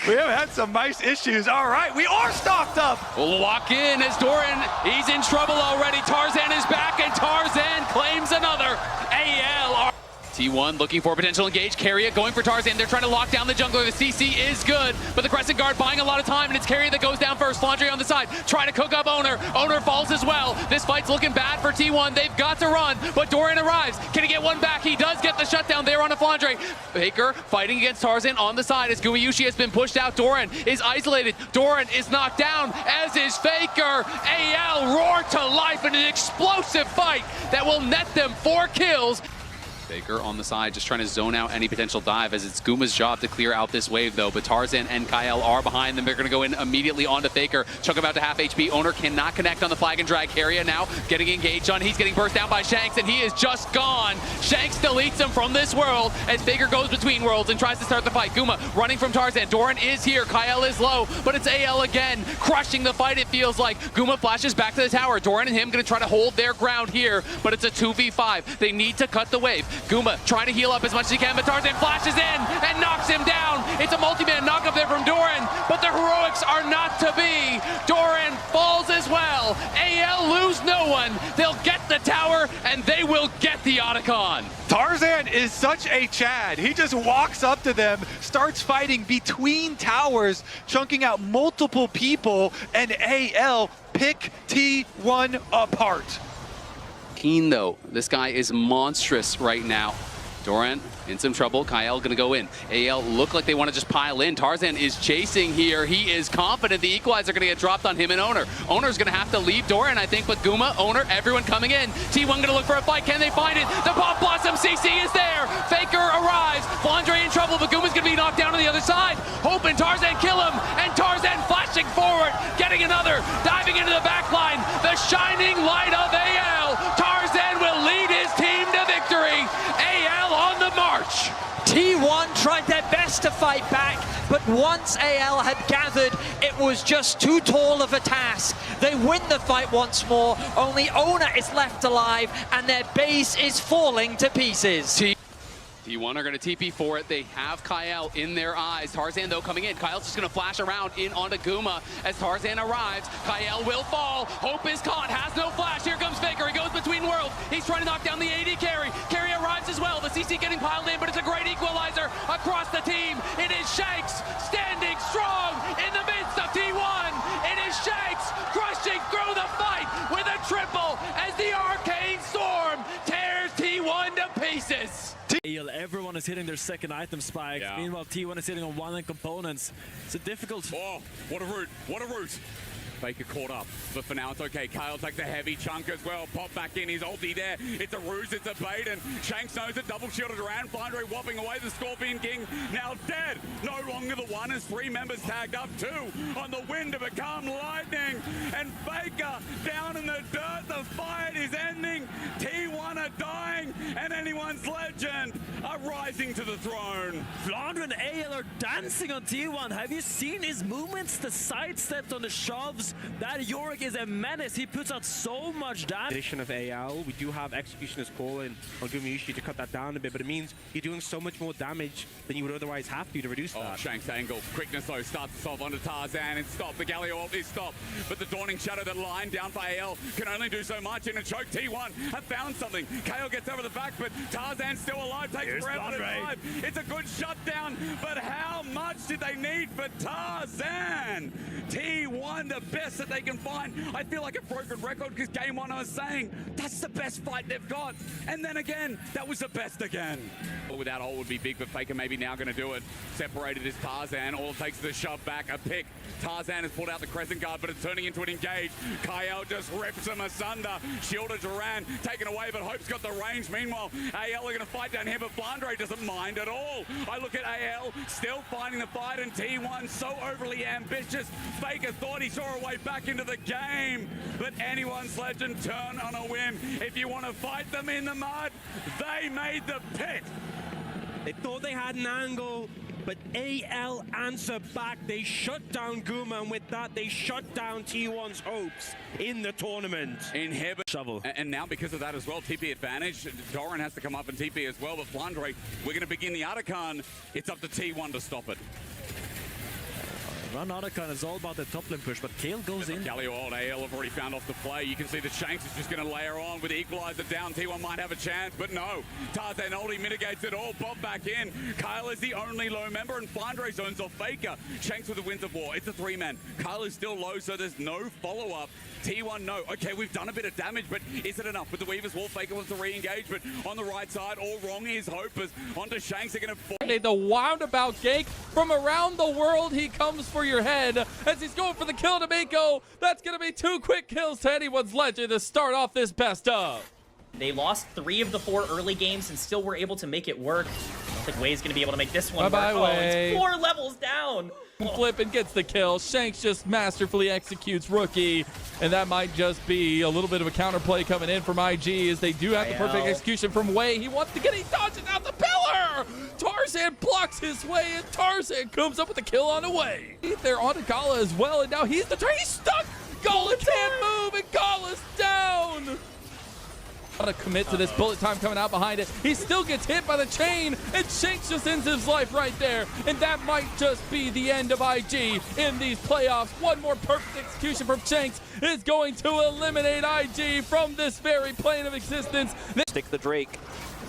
We have had some mice issues. All right, we are stocked up. We'll walk in as Doran, he's in trouble already. Tarzan is back, and Tarzan claims another. AL. T1 looking for a potential engage. Carrier going for Tarzan. They're trying to lock down the jungler. The CC is good, but the Crescent Guard buying a lot of time, and it's Carrier that goes down first. Flandre on the side, trying to cook up Owner. Owner falls as well. This fight's looking bad for T1. They've got to run, but Doran arrives. Can he get one back? He does get the shutdown there on a Flandre. Faker fighting against Tarzan on the side as Gumayushi has been pushed out. Doran is isolated. Doran is knocked down, as is Faker. AL roar to life in an explosive fight that will net them 4 kills. Faker on the side, just trying to zone out any potential dive, as it's Guma's job to clear out this wave, though. But Tarzan and Kyle are behind them. They're going to go in immediately onto Faker. Chuck about to half HP. Owner cannot connect on the flag and drag. Carrier now getting engaged on. He's getting burst down by Shanks, and he is just gone. Shanks deletes him from this world as Faker goes between worlds and tries to start the fight. Guma running from Tarzan. Doran is here. Kyle is low, but it's AL again, crushing the fight, it feels like. Guma flashes back to the tower. Doran and him going to try to hold their ground here, but it's a 2v5. They need to cut the wave. Guma trying to heal up as much as he can, but Tarzan flashes in and knocks him down. It's a multi-man knock up there from Doran, but the heroics are not to be. Doran falls as well. AL lose no one. They'll get the tower, and they will get the Otacon. Tarzan is such a Chad. He just walks up to them, starts fighting between towers, chunking out multiple people, and AL pick T1 apart. Keen though, this guy is monstrous right now. Doran in some trouble. Kyle gonna go in. AL look like they want to just pile in. Tarzan is chasing here. He is confident the equalizer gonna get dropped on him and Owner. Owner's gonna have to leave Doran, I think, with Guma, Owner, everyone coming in. T1 gonna look for a fight. Can they find it? The Pop Blossom CC is there. Faker arrives. Flandre in trouble, but Guma's gonna be knocked down on the other side. Hope and Tarzan kill him, and Tarzan flashing forward, getting another, diving into the back line. The shining light of AL. Tarzan will lead his team to victory. AL on the march. T1 tried their best to fight back, but once AL had gathered, it was just too tall of a task. They win the fight once more, only Owner is left alive, and their base is falling to pieces. T1 are going to TP for it. They have Kyle in their eyes. Tarzan, though, coming in. Kyle's just going to flash around in onto Guma as Tarzan arrives. Kyle will fall. Hope is caught. Has no flash. Here comes Faker. He goes between worlds. He's trying to knock down the AD carry. Carry arrives as well. The CC getting piled in, but it's a great equalizer across the team. It is Shanks standing strong in the midst of T1. It is Shanks crushing through the fight with a triple as the Arcane Storm tears T1 to pieces. Everyone is hitting their second item spike. Yeah. Meanwhile, T1 is hitting on one end components. It's a difficult. Oh, what a route! What a route! Faker caught up, but for now it's okay. Kyle takes a heavy chunk as well. Pop back in, his ulti there. It's a ruse, it's a bait, and Shanks knows it. Double shielded around. Flandre whopping away. The Scorpion King now dead. No longer the one as 3 members tagged up. 2 on the wind to become lightning. And Faker down in the dirt. The fight is ending. T1 are dying, and anyone's legend are rising to the throne. Flandre and AL are dancing on T1. Have you seen his movements? The sidesteps on the shoves. That Yorick is a menace. He puts out so much damage. Addition of AL, we do have Executioner's Call in on Gumayushi to cut that down a bit, but it means you're doing so much more damage than you would otherwise have to reduce that. Shanks angle. Quickness though starts to solve onto Tarzan and stop. The Galio ult is stopped, but the Dawning Shadow that line down for AL can only do so much in a choke. T1 have found something. KO gets over the back, but Tarzan's still alive. Takes forever to drive. It's a good shutdown, but how much did they need for Tarzan? T1, the best that they can find. I feel like a broken record because game 1 I was saying that's the best fight they've got, and then again that was the best again. Without ult would be big, but Faker maybe now going to do it. Separated is Tarzan. All it takes is a shove back, a pick. Tarzan has pulled out the Crescent Guard, but it's turning into an engage. Kyle just rips him asunder. Shielded Duran taken away, but Hope's got the range. Meanwhile, AL are going to fight down here, but Flandre doesn't mind at all. I look at AL still fighting the fight, and T1 so overly ambitious. Faker thought he saw a way back into the game, but anyone's legend turn on a whim. If you want to fight them in the mud, they made the pit. They thought they had an angle, but AL answered back. They shut down Guma, and with that, they shut down T1's hopes in the tournament. Inhibit shovel. And now because of that as well, TP advantage. Doran has to come up and TP as well, but Flandre, we're going to begin the Otacon. It's up to T1 to stop it. None other kind. It's all about the top lane push, but Kale goes in. Galio old AL have already found off the play. You can see that Shanks is just going to layer on with the equalizer down. T1 might have a chance, but no. Tarzan Oldie mitigates it all. Bob back in. Kyle is the only low member, and Flandre zones off Faker. Shanks with the Winds of War. It's a 3-man. Kyle is still low, so there's no follow-up. T1, no. Okay, we've done a bit of damage, but is it enough? With the Weaver's Wall, Faker wants to re-engage, but on the right side, all wrong is Hope as onto Shanks. They're going to... The roundabout gank from around the world. He comes for your head as he's going for the kill to Mako. That's going to be 2 quick kills to anyone's legend to start off this best of. They lost 3 of the 4 early games and still were able to make it work. I don't think Wei's going to be able to make this one Bye-bye, work. Wei. It's 4 levels down. Flip and gets the kill. Shanks just masterfully executes Rookie, and that might just be a little bit of a counterplay coming in from IG as they do have the perfect execution from Wei. He wants to get, he dodges out the pillar. Tarzan blocks his way, and Tarzan comes up with the kill on the way. They're onto Gala as well, and now he's the turn. He's stuck. Gala can't move, and Gala's down. To commit to this bullet time coming out behind it. He still gets hit by the chain, and Shanks just ends his life right there. And that might just be the end of IG in these playoffs. One more perfect execution from Shanks is going to eliminate IG from this very plane of existence. Stick the Drake.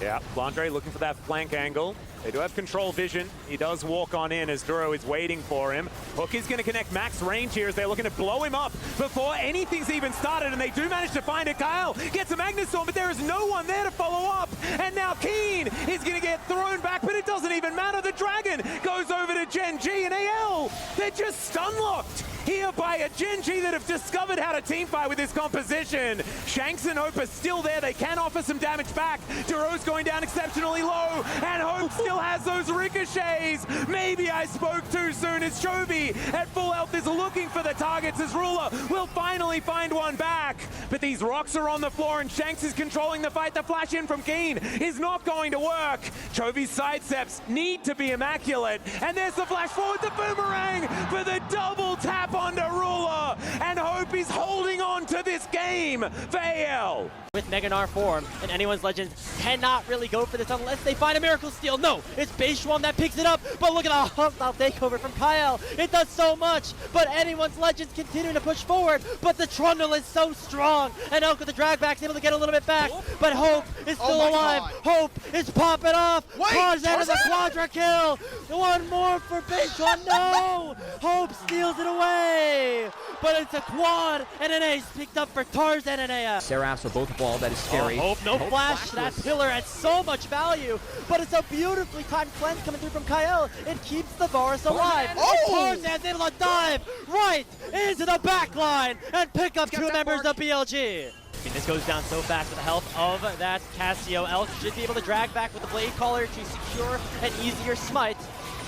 Yeah, Flandre looking for that flank angle. They do have control vision. He does walk on in as Duro is waiting for him. Hook is going to connect max range here as they're looking to blow him up before anything's even started, and they do manage to find it. Kyle gets a Magnustorm, but there is no one there to follow up. And now Keen is going to get thrown back, but it doesn't even matter. The Dragon goes over to Gen G, and AL, they're just stun-locked here by a Gen G that have discovered how to teamfight with this composition. Shanks and Hope are still there. They can offer some damage back. Duro's going down exceptionally low, and Hope still has those ricochets. Maybe I spoke too soon as Chovy at full health is looking for the targets as Ruler will finally find one back. But these rocks are on the floor, and Shanks is controlling the fight. The flash in from Keen is not going to work. Chovy's sidesteps need to be immaculate, and there's the flash forward to Boomerang for the double tap onto Ruler, and Hope is holding on to this game for AL. With Mega Gnar form, and anyone's legends cannot really go for this unless they find a Miracle Steal. No, it's Beishwan that picks it up, but look at the hostile takeover from Kyle. It does so much, but anyone's legends continue to push forward, but the Trundle is so strong, and Elk with the drag back is able to get a little bit back, but Hope is still alive. Hope is popping off. Tarzan is a quadra kill. One more for Beishwan. No! Hope steals it away, but it's a quad and an ace picked up for Tarzan and AF. Seraphs are both wall. That is scary. Hope, no flash. That pillar had so much value, but it's a beautifully timed cleanse coming through from Kyle. It keeps the Varus alive. Tarzan's able to dive right into the back line and pick up 2 members of BLG. I mean, this goes down so fast with the help of that Cassio. Elk should be able to drag back with the Blade Caller to secure an easier smite.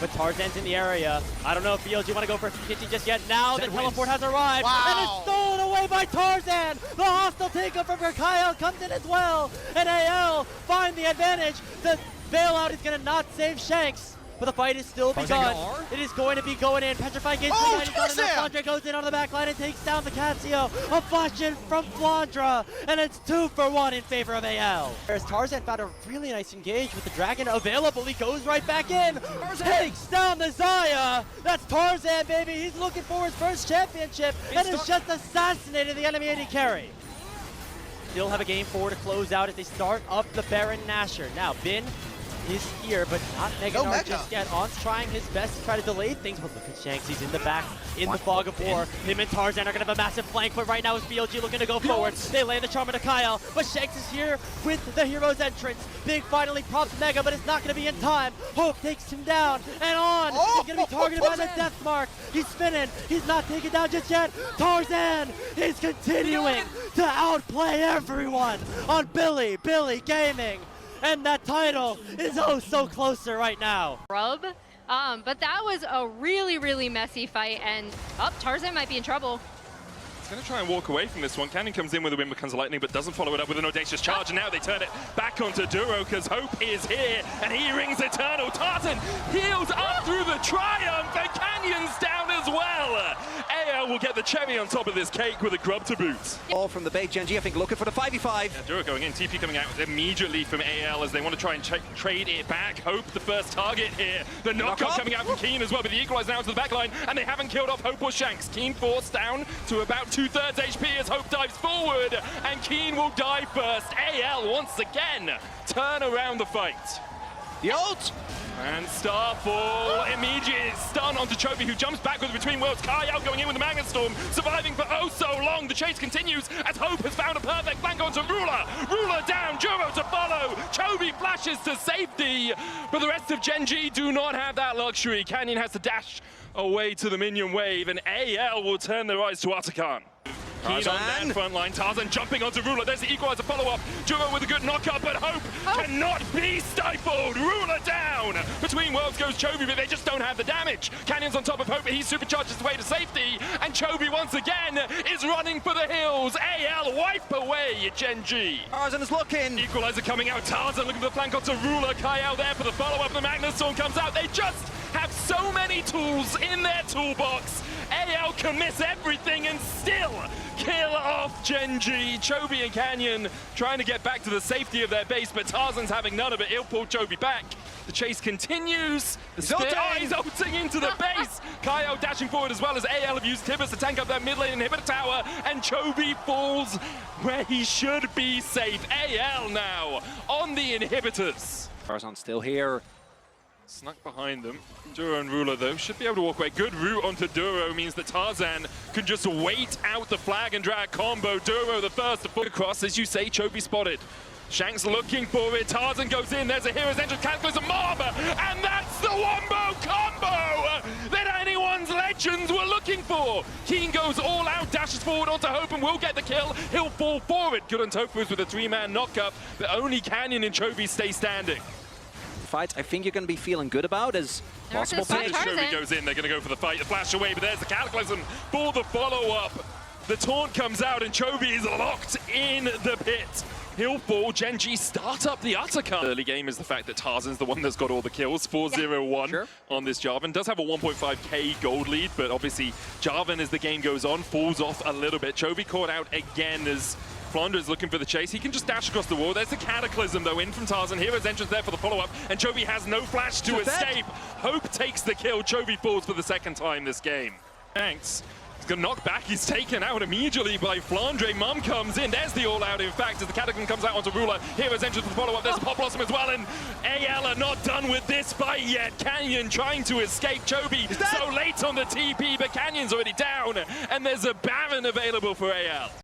But Tarzan's in the area. I don't know if BLG want to go for 50 just yet. Now the teleport has arrived, and it's stolen away by Tarzan. The hostile takeover for Kyle comes in as well, and AL find the advantage. The bailout is going to not save Shanks, but the fight is still begun. It is going to be going in. Petrifying Gates. Flandre goes in on the back line and takes down the Cassio. A flash in from Flandre, and it's 2 for 1 in favor of AL. Whereas Tarzan found a really nice engage with the Dragon available. He goes right back in. Takes down the Zaya. That's Tarzan, baby. He's looking for his first championship, and has just assassinated the enemy AD carry. Still have a game 4 to close out as they start up the Baron Nashor. Now, Bin is here, but not Mega Gnar just yet. On's trying his best to try to delay things, but look at Shanks. He's in the back, in the fog of war. Him and Tarzan are going to have a massive flank, but right now it's BLG looking to go forward. They land the Charmer to Kyle, but Shanks is here with the hero's entrance. Big finally props Mega, but it's not going to be in time. Hope takes him down, and On is going to be targeted by the death mark. He's spinning. He's not taken down just yet. Tarzan is continuing to outplay everyone on Billy Gaming. And that title is oh so closer right now. But that was a really, really messy fight, and Tarzan might be in trouble. He's going to try and walk away from this one. Cannon comes in with a Wind Becomes Lightning, but doesn't follow it up with an audacious charge, and now they turn it back onto Duro, because Hope is here, and he rings Eternal. Tarzan heals up through the Triumph, and Canyon's down as well. AL will get the the cherry on top of this cake with a grub to boot. All from the bait, Gen.G, I think, looking for the 5v5. Yeah, Duro going in, TP coming out immediately from AL as they want to try and trade it back. Hope the first target here. The knockup coming out from Keen as well, but the equalize now to the back line, and they haven't killed off Hope or Shanks. Keen forced down to about 2/3 HP as Hope dives forward, and Keen will die first. AL once again turn around the fight. The ult! And Starfall immediate stun onto Chovy, who jumps backwards between worlds. Kyle going in with the Magnet Storm, surviving for oh so long. The chase continues as Hope has found a perfect flank onto Ruler. Ruler down, Juro to follow. Chovy flashes to safety, but the rest of Gen.G do not have that luxury. Canyon has to dash away to the minion wave, and AL will turn their eyes to Atakan. Keen on that front line. Tarzan jumping onto Ruler. There's the equalizer follow-up. Juro with a good knock-up, but Hope cannot be stifled. Ruler down. Between worlds goes Chovy, but they just don't have the damage. Canyon's on top of Hope, but he supercharges his way to safety. And Chovy once again is running for the hills. AL wipe away Gen.G. Tarzan is looking. Equalizer coming out. Tarzan looking for the flank onto Ruler. Kyle there for the follow-up. The Magnet Storm comes out. They just have so many tools in their toolbox. AL can miss everything and still kill off Gen.G. Chovy and Canyon trying to get back to the safety of their base, but Tarzan's having none of it. He'll pull Chovy back. The chase continues. The spear is ulting into the base. Kyle dashing forward as well as AL have used Tibbers to tank up that mid lane inhibitor tower, and Chovy falls where he should be safe. AL now on the inhibitors. Tarzan still here. Snuck behind them. Duro and Ruler, though, should be able to walk away. Good route onto Duro means that Tarzan can just wait out the flag and drag combo. Duro the first to put across, as you say, Chovy spotted. Shanks looking for it. Tarzan goes in. There's a hero's entrance. Cataclysm mob, and that's the wombo combo that anyone's legends were looking for. Keen goes all out, dashes forward onto Hope and will get the kill. He'll fall forward. Good on Tofus with a 3-man knockup, but only Canyon and Chovy stay standing. Fights I think you're going to be feeling good about as possible picks. Chovy goes in, they're going to go for the fight, the flash away, but there's the Cataclysm for the follow-up. The taunt comes out and Chovy is locked in the pit. He'll fall. Gen.G start up the Atakan. Early game is the fact that Tarzan's the one that's got all the kills. 4-0-1 on this Jarvan. Does have a 1.5k gold lead, but obviously Jarvan, as the game goes on, falls off a little bit. Chovy caught out again as Flanders looking for the chase. He can just dash across the wall. There's the Cataclysm, though, in from Tarzan. Hero's entrance there for the follow-up, and Chovy has no flash to escape. Hope takes the kill. Chovy falls for the second time this game. Thanks. He's going to knock back. He's taken out immediately by Flandre. Mum comes in. There's the all-out, in fact, as the Cataclysm comes out onto Ruler. Hero's entrance for the follow-up. There's a Pop Blossom as well, and AL are not done with this fight yet. Canyon trying to escape. Chovy so late on the TP, but Canyon's already down, and there's a Baron available for AL.